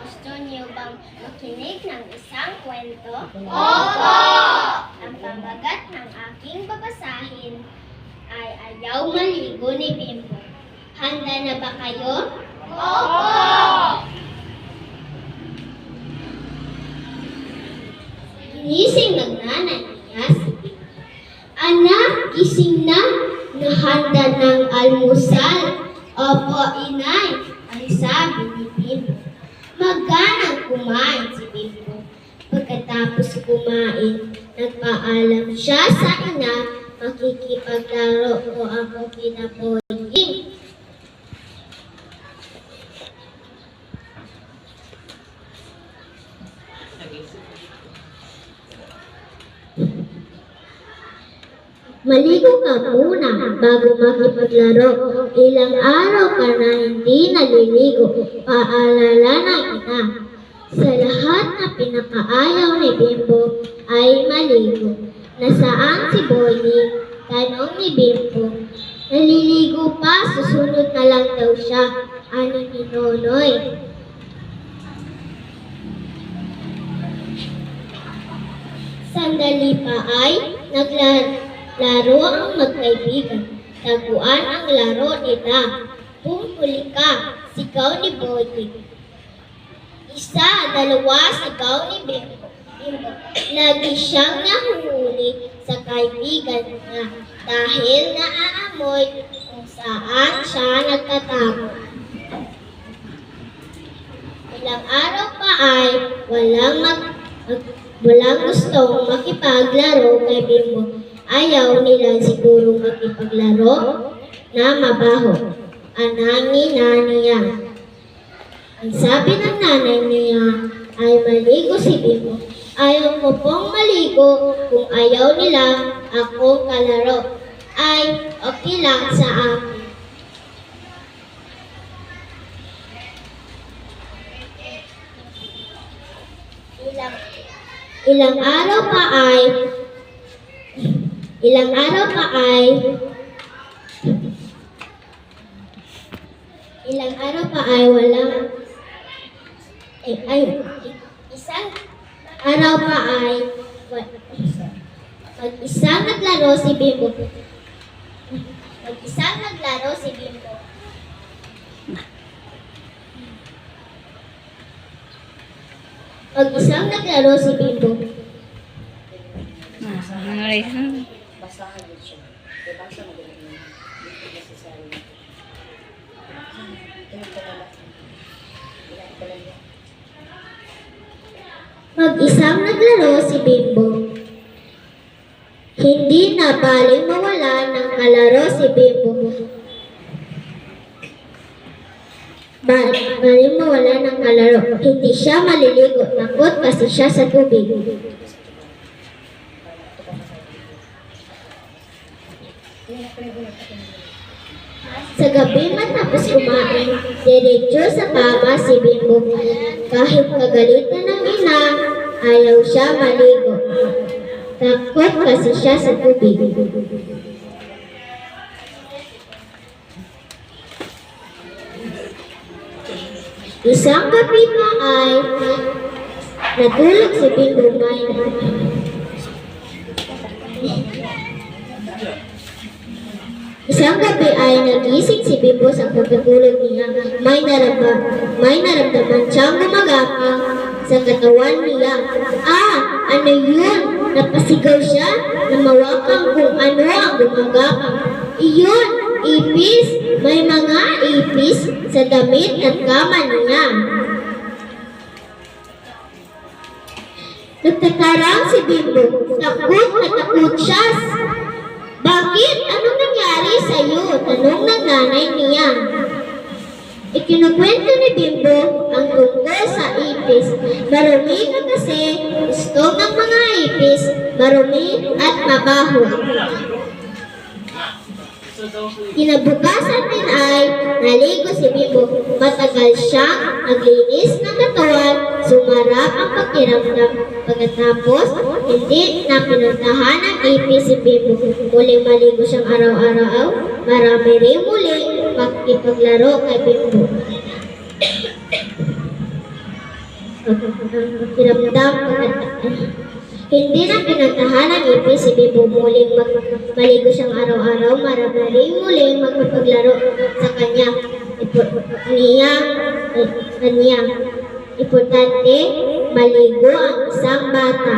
Gusto niyo bang makinig ng isang kwento? Opo! Ang pamagat ng aking babasahin ay Ayaw Maligo ni Bimbo. Handa na ba kayo? Opo! Ginising ng nanay niya si Bimbo. Anak, gising na. Nahanda ng almusal. Opo, inay, ang sabi ni Bimbo. Maganang kumain si Bimbo. Pagkatapos kumain, nagpaalam siya sa ina, makikipaglaro ko ako kina Boying. Maligo ka muna bago makipaglaro. Ilang araw ka na hindi naliligo, paalala ng ina. Sa lahat na pinakaayaw ni Bimbo ay maligo. Nasaan si Boying? Tanong ni Bimbo. Naliligo pa, susunod na lang daw siya. Ano ni Nonoy? Sandali pa ay naglaro ang magkaibigan. Taguan ang laro nila. Pumuli ka, sigaw ni Boying. Isa, dalawa, sigaw ni Bimbo. Lagi siyang nahuhuli sa kaibigan niya dahil naaamoy kung saan siya nagtatago. Ilang araw pa ay walang gustong makipaglaro kay Bimbo. Ayaw nila siguro makipaglaro na mabaho. Anangin na niya. Ang sabi ng nanay niya ay maligo si Bimbo. Ayaw ko pong maligo kung ayaw nila ako kalaro. Ay, okay lang sa akin. Ilang araw pa ay walang isang araw pa ay mag-isang naglaro si Bimbo. Mag-isang naglaro si Bimbo. Mag-isang naglaro si Bimbo. Basahan din siya. Basa mo din yun. Hindi necessary. Mag-isang naglaro si Bimbo. Hindi na baling mawala ng kalaro si Bimbo. Baling mawala ng kalaro. Hindi siya maliligo. Takot kasi siya sa tubig. Sa gabi matapos kumain, diretso sa kama si Bimbo. Kahit kagalitan ng ina, ayaw siya maligo. Takot kasi siya sa tubig. Isang gabi pa ay natulog si Bimbo. Isang gabi ay nagising si Bimbo sa pagkatulog niya. May naramdaman siyang gumagapang sa katawan niya. Ano yun? Napasigaw siya, namawakang kung ano ang gumagapang. Iyon, ipis. May mga ipis sa damit at kama niya. Nagtatarang si Bimbo. Takot na takot siya. Bakit? Anong nangyari sa iyo? Tanong ng nanay niya. Ikinukwento ni Bimbo ang tungkol sa ipis. Marumi na kasi gusto ng mga ipis, marumi at mabaho. Kinabukasan din ay naligo si Bimbo. Matagal siyang naglinis ng katawan, sumarap ang pakiramdam. Pagkatapos, hindi na pinuntahan ng ipis si Bimbo. Muling maligo siyang araw-araw. Marami rin muli pakipaglaro kay Bimbo. pakiramdam, hindi na pinantahan ng ipin si Bibo muling maligo siyang araw-araw, marami muling magpapaglaro sa kanya. Importante, maligo ang isang bata.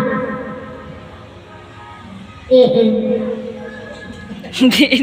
Hindi